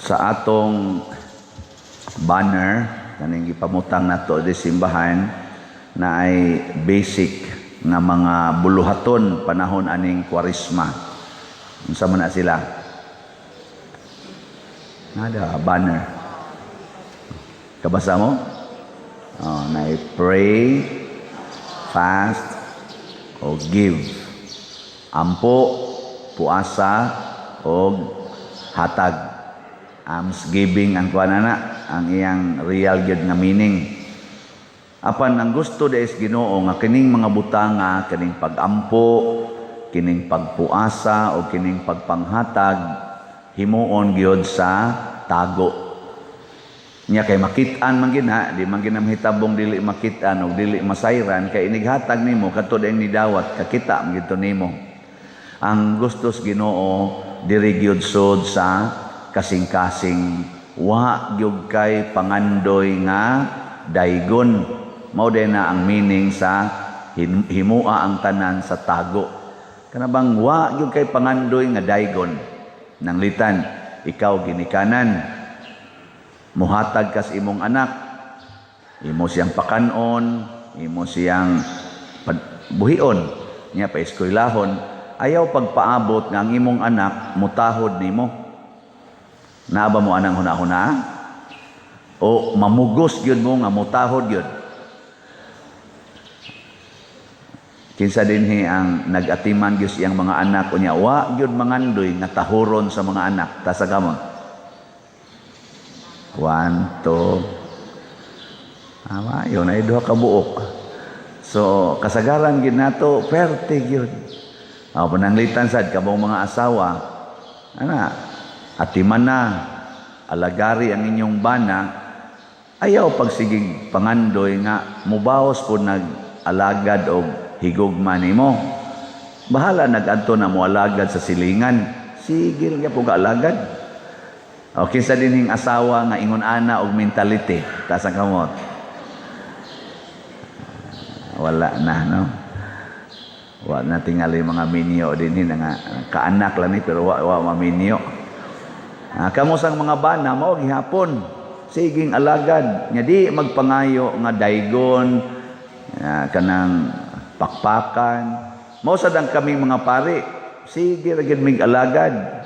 sa atong banner kaning gipamutang nato di simbahan na ay basic nga mga buluhaton panahon aning Kwaresma. Unsa man na sila? Nada banner. Kabasa mo? Na pray, fast, o give. Ampo, puasa, o hatag. Almsgiving ang kuanana, ang iyang real gyud nga meaning. Apan ang gusto des Ginoo nga kining mga butanga, kining pagampo, kining pagpuasa o kining pagpanghatag himuon gyud sa tago. Nya kay makit-an man gid ha, di man gid hitabong dili makit-an o dili masayran kay inighatag nimo kadto dayng nidawat kakita man gid nimo. Ang gustos Ginoo diri gyud sud sa kasing-kasing wa gyud kay pangandoy nga daygon. Mao din na ang meaning sa himua ang tanan sa tago. Kanabang wa gyud kay pangandoy nga daygon. Nanglitan ikaw ginikanan muhatag kas imong anak, imo siyang pakanon, imo siyang buhion, niya pa eskwelahon, ayaw pagpaabot nga ang imong anak mutahod nimo. Naaba mo anang hunahuna? O mamugos gyud mo nga mutahod gyud. Kinsa dinhi ang nag-atiman gyud siyang mga anak unya wa gyud mangandoy nga tahuron sa mga anak ta sa gamon. 1, 2. Yun ay duha ka buok. So, kasagaran gid nato perte gyud. Pananglitan sad kabong mga asawa. Atiman na, alagari ang inyong bana, ayaw pagsigig pangandoy nga mubaos po nag-alagad o higugma nimo. Bahala nag-adto na mo alagad sa silingan. Sigil nga po ka-alagad. Kinsa dinhing asawa nga ingon ana og mentality ta sa kamot. Wala na no. Wa na tingali mga minyo dinhi nga kaanak lang ni pero wa maminyo. Kamo sang mga bana mao gihapon siging alagad nya di magpangayo nga daygon kanang pakpakan. Mao sad ang kaming mga pari sige ra gid mig alagad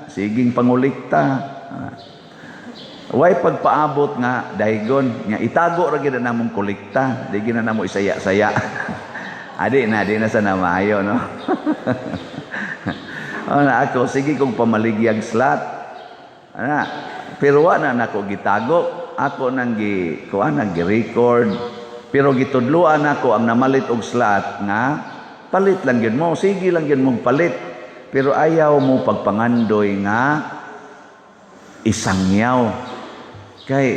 siging pangulikta. Way pagpaabot nga daygon nya itago ra gid namong kolekta di gid na namo isaya-saya. Adi na sa namayo no. Ako sige kong pamaligyag slot. Pero wa na nako gitago. Ako nang gi-record. Pero gitudloan ako ang namalit og slot nga palit lang gyud mo. Sige lang gyud mong palit. Pero ayaw mo pagpangandoy nga isangyaw. Kay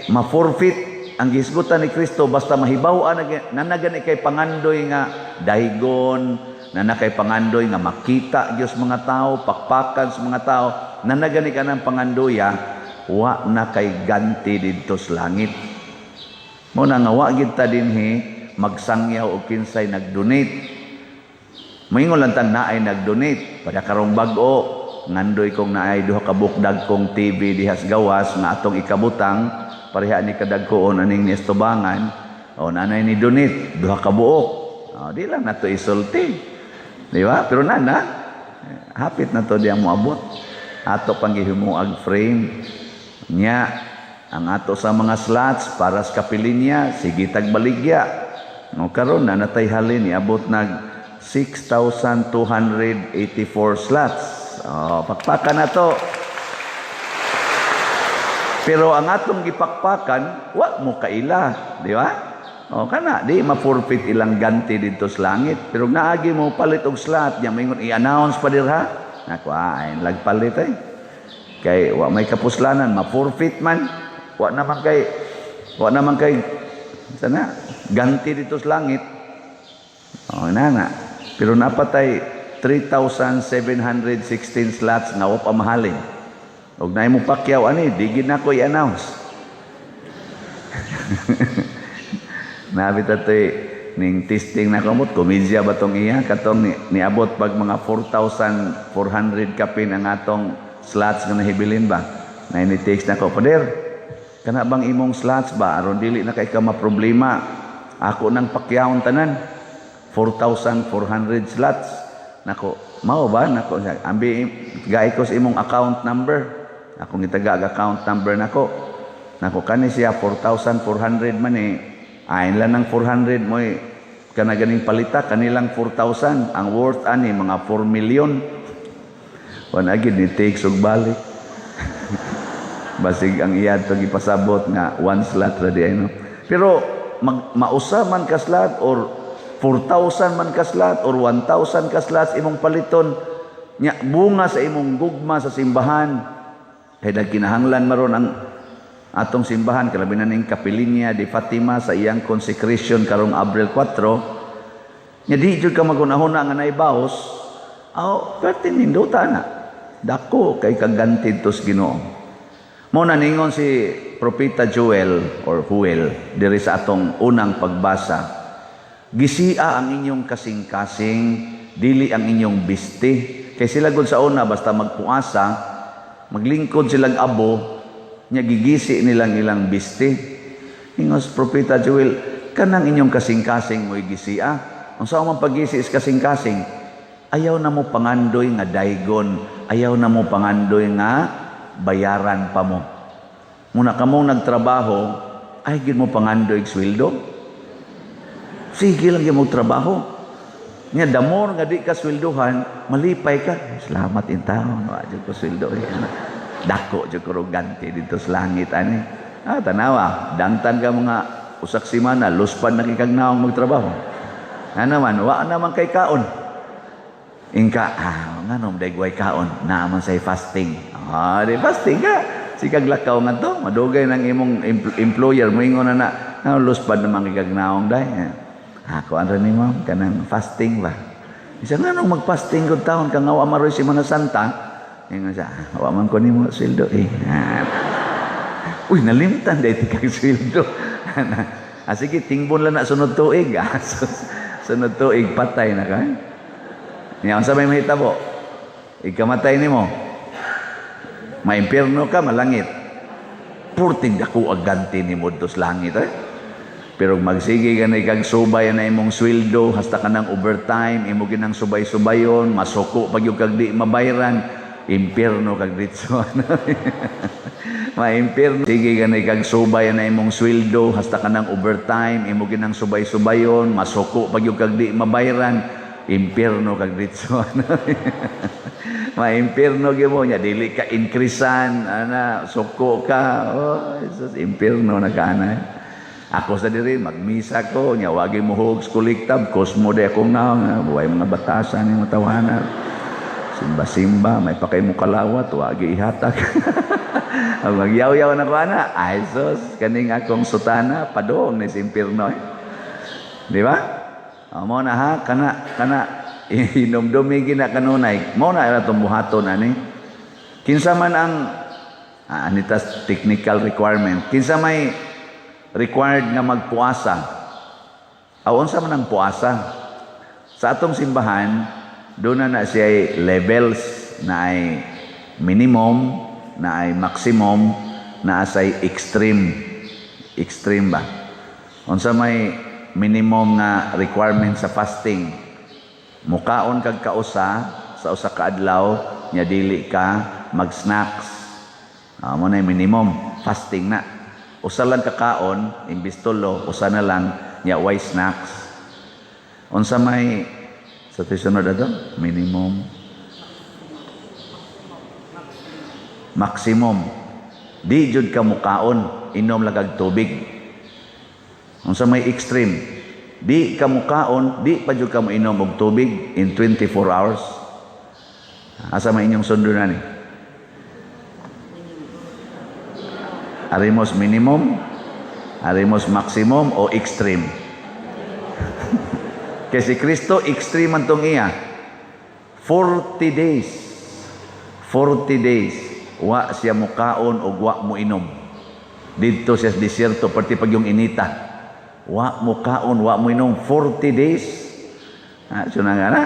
ma-forfeit ang gisgutan ni Kristo basta mahibaw-an na nagani kay pangandoy nga daygon, na nakay pangandoy nga makita Dios mga tao, pakpakan sa mga tao, na nagani ka ng pangandoya, wa na kay ganti didto sa langit. Mo na nga wa gid ta dinhi magsangyaw og kinsay nag-donate. Moingon lang tang naay nag-donate pada karong bag-o ngandoy kong naay duha ka bukdag kong TV dihas gawas nga atong ikabutang pareha ni kadagkoon aning ni estobangan nanay ni donate duha ka buok di lang nato isulti di ba pero nana hapit na to diang moabot ato panghimuag frame nya ang ato sa mga slots para sa kapilinya sige tagbaligya karon na natay halin niabot nag 6,284 slots. Pakpakan na to. Pero ang atong gipakpakan, wa mo kaila, di ba? Kana di ma-forfeit ilang ganti dito sa langit. Pero naagi mo palit og slot, nya mingon i-announce pa dirha. Nako ay lagpalit Kay wa may kapuslanan, ma-forfeit man. Wa naman kay sana ganti dito sa langit. Pero napatay 3,716 slots nga wa pamahalin. Og naay mo pakyaw ani, di gid nako i-announce. Nabita ning testing na kamot, komedya ba tong iya katong niabot pag mga 4,400 kapin ang atong slots nga nahibilin ba. Na ini-text na ko, Pader, kana bang imong slots ba? Aron dili na kay ka maproblema. Ako nang pakyawon tanan. 4,400 slots. Nako, mao ba? Nako, ambi, gay ko sa imong account number. Akong itaga account number nako. Nako, kani siya 4,400 man eh. Ayon lang ng 400 mo eh. Kana ganing palita, kanilang 4,000. Ang worth ani, mga 4 million. Wan agad ni takes og balik. Basig ang iyad pag ipasabot nga 1 slot ra di ay no. Pero mausa man ka slot or 4,000 man ka slot or 1,000 ka slots imong paliton nya bunga sa imong gugma sa simbahan. Kay kinahanglan maron ang atong simbahan kalabi na ning Kapilinya de Fatima sa iyang consecration karong Abril 4. Nya di jud ka magunahuna nga naibawos. Aw, pertin nindota na. Dako kay kaganti tos Ginoo. Mo naningon si Propeta Joel or Huel diri sa atong unang pagbasa. Gisia ang inyong kasing-kasing, dili ang inyong bisti. Kay sila gud sa una basta magpuasa, maglingkod silang abo, nya gigisi nilang ilang bisti. Ingos Propeta Joel, kanang inyong kasing-kasing mo'y gisia. Ang sa man pagisi is kasing-kasing, ayaw na mo pangandoy nga daygon, ayaw na mo pangandoy nga bayaran pa mo. Muna ka mong nagtrabaho, ay gid mo pangandoy sweldo. Sige lang yung trabaho. Nga damor nga di ka sweldohan, malipay ka. Salamat in taon, wajud ko sweldo. Dako jud ko ganti dito sa langit ani. Tanawa, dangtan ka mga usak simana, luspan na kikag naong magtrabaho. Naman, wa naman kay kaon. Ingka, nganom dagway kaon, naaman say fasting. Di fasting ka. Sikag lakaw nga to, madugay ng imong employer mo ingon na luspad naman kikagnaong day. Ako ano ni mo, kanang fasting ba? Isa nga nung mag-fasting kung taon, kang awa maroy si Mana Santa, ingon siya, awa man ko ni mo sweldo eh. Uy, nalimtan day tikag sweldo. Sige, tingbon lang na sunod tuig. Sunod tuig, patay na ka. Ngayon sa may mahita po, ikamatay ni mo. Maimpirno ka, malangit. Purting dako aganti ni mo dos langit eh. Pero magsige ka na ikagsubay na imong sweldo, hasta ka ng overtime, imo ginang subay-subayon, masuko pag yung kagdi mabayran, impirno kag ditso. Maimpirno. Sige ka na ikagsubay na imong sweldo, hasta ka ng overtime, imo ginang subay-subayon, masuko pag yung kagdi mabayran, impirno kag ditso. Maimpirno gyud mo nya dili ka inkrisan ana suko ka. Oh, Jesus, impirno na kana. Ako sa diri magmisa ko nya wagi mo hugs kolektab kosmo de akong naong buhay mga batasan ni matawanan. Simba-simba may pakay mo kalawat wagi ihatag. Ang magyaw-yaw na ko ana. Ay sus, kaning akong sutana padong ni impirno. Di ba? Amo na ha kana inom-dumi gina kanunay mo na itong buhaton ani kinsa man ang anitas technical requirement kinsa may required nga magpuasa unsa man ang puasa sa atong simbahan doon na siya levels na ay minimum na ay maximum na ay extreme ba unsa may minimum nga requirement sa fasting mukaon kag kausa sa usa ka adlaw nya dili ka mag-snacks. Mo na minimum fasting na. Usa lang ka kaon imbis tulo, usa na lang nya way snacks. Unsa may sa tisunod ato? Minimum maximum. Di jud ka mukaon, inom lang kag tubig. Unsa may extreme? Di ka mukaon, di pa jud ka mainom og tubig in 24 hours. Asa may inyong sundo na ni? Arimos minimum, arimos maximum o extreme. Kasi Kristo extreme man tong iya. 40 days. 40 days wa siya mukaon og wa mo inom. Dito sa desierto perti pag yung inita. Wa mo kaon, wa mo inom 40 days. So na nga na.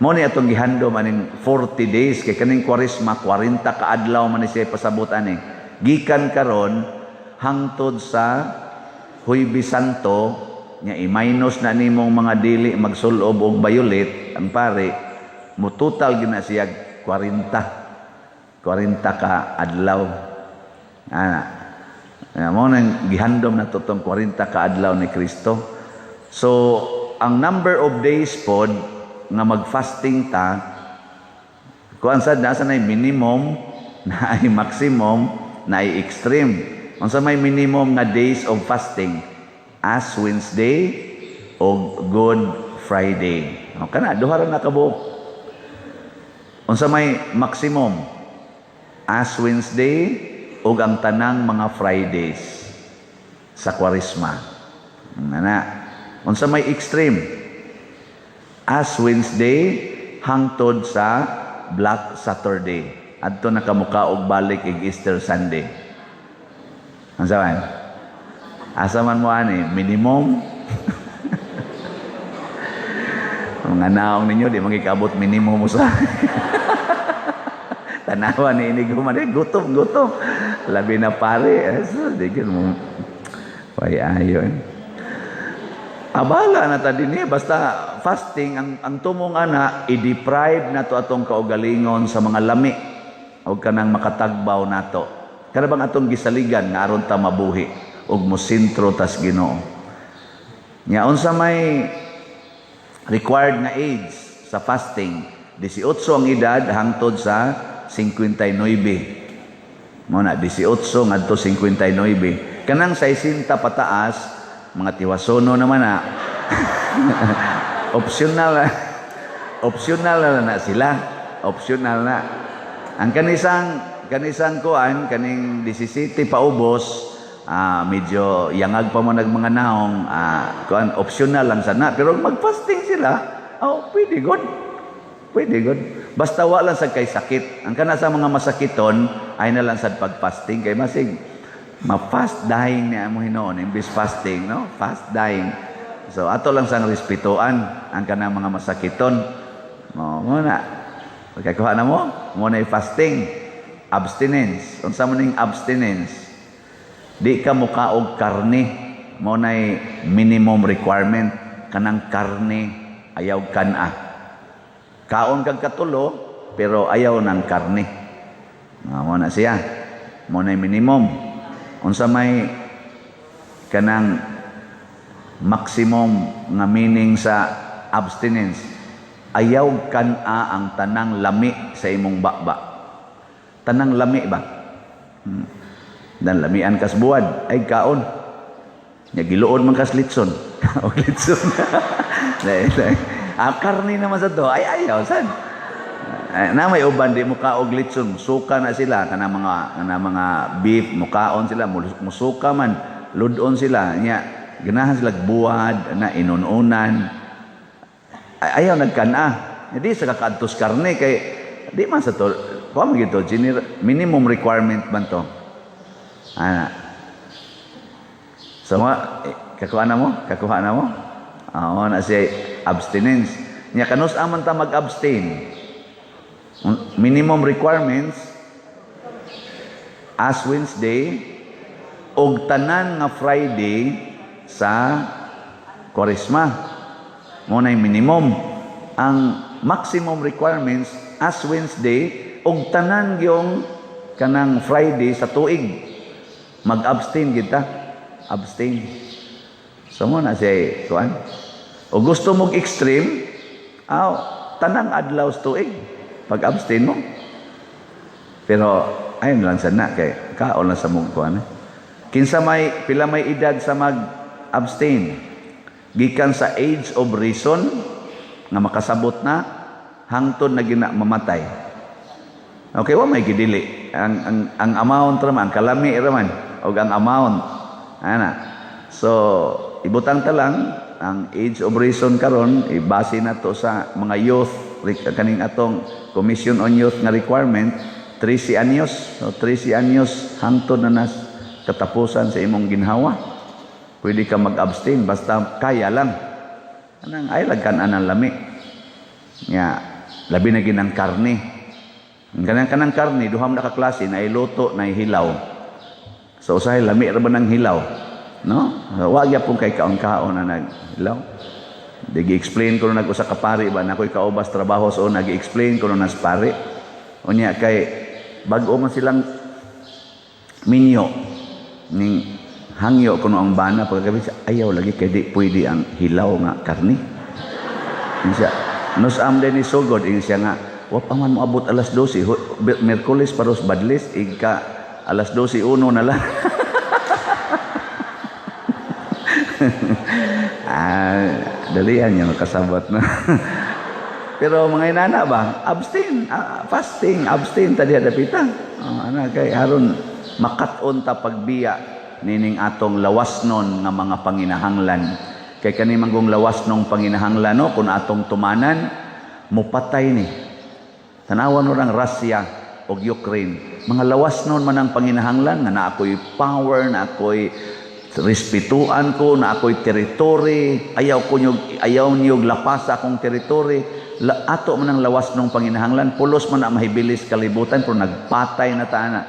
Mo ni atong gihandom aning 40 days kay kaning Kwaresma 40 ka adlaw man ni siya pasabot ani. Gikan karon hangtod sa Huwebes Santo nya i-minus na nimong mga dili magsulob og violet ang pare mo total gina siya 40 ka adlaw. Mo nang gihandom na totong 40 ka adlaw ni Kristo. So ang number of days pod nga mag-fasting ta, kuan sad nasa na minimum, na ay maximum, na ay extreme. Unsa may minimum nga days of fasting? Ash Wednesday o Good Friday. O kana duha ra na kabuok. Unsa may maximum? Ash Wednesday o ang tanang mga Fridays sa Kwaresma. Unsa may extreme? Ash Wednesday hangtod sa Black Saturday. Adto na kamuka og balik ig Easter Sunday. Unsa man? Asa man mo ani minimum? Mga naong ninyo di magikabot minimum mo sa. Tanawa ni ini guman gutom. Labi na pare. Di gyud mo. Pay ayon. Abala na ta dinhi basta fasting ang tumong ana i-deprive nato atong kaugalingon sa mga lami o kanang makatagbaw nato. Kana bang atong gisaligan nga aron ta mabuhi ug mosentro tas Ginoo. Nya unsa may required nga age sa fasting? 18 ang edad hangtod sa 59. Mo na 18 ngadto 59. Kanang 60 pataas mga tiwasono naman na optional na sila. Optional na. Ang kanisang kuan kaning 17 paubos medyo yangag pa mo mga naong kuan optional lang sana pero mag-fasting sila. Pwede good. Basta wala lang sa kay sakit. Ang kana sa mga masakiton ay na lang sa pag-fasting kay masig ma-fast dying niya mo hinoon imbis fasting, no? Fast dying. So ato lang sang respetuan ang kanang mga masakiton. Mo na. Pagkakuha na mo na fasting, abstinence. Unsa man ning abstinence? Di ka mukaog karne. Mo na minimum requirement kanang karne ayaw kana. Kaon kag katulo pero ayaw ng karne. Mo na siya. Mo na minimum. Unsa may kanang maximum nga meaning sa abstinence? Ayaw kana ang tanang lami sa imong baba. Tanang lami ba? Dan lamian kas buwad ay kaon. Nya giluod man kas litson. Og litson. Karne naman sa to ay ayaw sad. Na may uban di mo kaog litson, suka na sila kana mga beef mukaon sila musuka man ludon sila nya ganahan sila buwad na inununan ayaw nagkana hindi sa kakadtos karne kay di man sa to kuan gito minimum requirement man to so kakuha na mo na siya abstinence nya kanus aman ta mag-abstain. Minimum requirements Ash Wednesday og tanan nga Friday sa Kwaresma. Mo na minimum. Ang maximum requirements Ash Wednesday og tanan gyung kanang Friday sa tuig. Mag-abstain kita. Abstain. So mo na siya kuan. O gusto mong extreme, tanang adlaw sa tuig. Pag-abstain mo. Pero ayun lang sana kay kaon lang sa mong kuan. Kinsa pila may edad sa mag-abstain? Gikan sa age of reason nga makasabot na hangtod na gina mamatay. Okay, wa may gidili. Ang amount raman, ang kalami raman og ang amount. Ana. So ibutang ta lang ang age of reason karon ibase na to sa mga youth kaning atong Commission on Youth nga requirement 13 anyos. So 13 anyos hangtod na nas katapusan sa imong ginhawa. Pwede ka mag-abstain basta kaya lang. Anang ay lagkan anang lami. Nya Labi na ginang karne. Kanang karne, duham na kaklase, na iluto, na hilaw. So usahay, lami ra ba ng hilaw? No? Wag ya pong kay kaon-kaon na naghilaw. Digi-explain ko na nag-usa ka pari ba, na ako'y kaubas trabaho, so nag-explain ko na nas pari. Unya kay, bago man silang minyo, ning hangyo kuno ang bana, pagkagabi siya, ayaw lagi kay di pwede ang hilaw nga karne. Siya, nusam din ni sugod, siya nga, wap aman mo abot alas 12, Merkulis paros badlis, igka alas 12:01 na lang. Dalian niya makasabot na. Pero mga inana ba, abstain, fasting, abstain tadi hadapita. Kay aron makaton ta pagbiya nining atong lawasnon nga mga panginahanglan. Kay kani manggong lawasnong panginahanglan no, kung atong tumanan, mupatay ni. Tanawan orang Russia o Ukraine. Mga lawasnon man ang panginahanglan nga na ako'y power, na ako'y respetuan ko, na ako'y teritori, ayaw niyog lapas sa akong teritori. Ato man ang lawasnong panginahanglan, pulos man na mahibilis kalibutan, pero nagpatay na taana.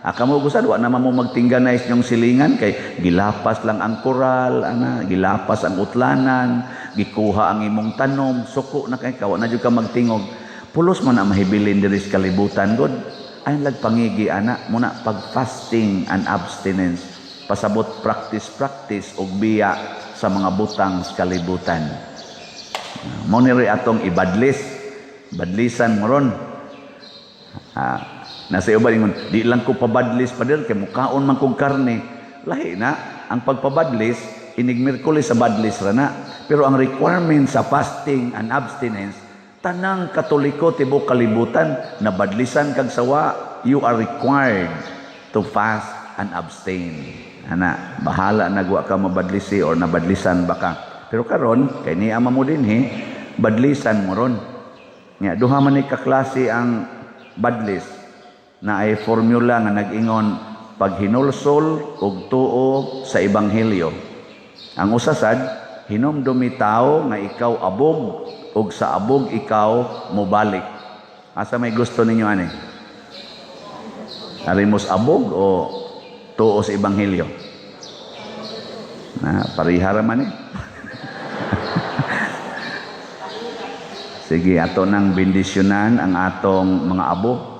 Kamo gusad, wa naman mo magtingganize yung silingan, kay gilapas lang ang koral, gilapas ang utlanan, gikuha ang imong tanom, suko na kay kawa na jud ka magtingog. Pulos man na mahibilin diri sa kalibutan, God. Ay pangigi muna pag fasting and abstinence, pasabot practice og biya sa mga butang sa kalibutan. Mo ni atong badlisan mo ron. Nasa iyo ba di lang ko pabadlis pa dir kay mukaon man kong karne. Lahi na ang pagpabadlis inig Miyerkules sa badlis ra na. Pero ang requirement sa fasting and abstinence, tanang Katoliko tibok kalibutan na badlisan kag sawa, you are required to fast and abstain. Bahala nagwa ka mabadlisi or nabadlisan baka. Pero karon kay ni ama mo din badlisan mo ron. Nya duha man ni kaklase ang badlis na ay formula nga nag-ingon paghinulsol og tuo sa ebanghelyo. Ang usasad hinumdumi tao nga ikaw abog ug sa abog ikaw mobalik. Asa may gusto ninyo ani? Arimos abog o tuo sa ebanghelyo? Parihara man Sige, ato nang bendisyonan ang atong mga abo.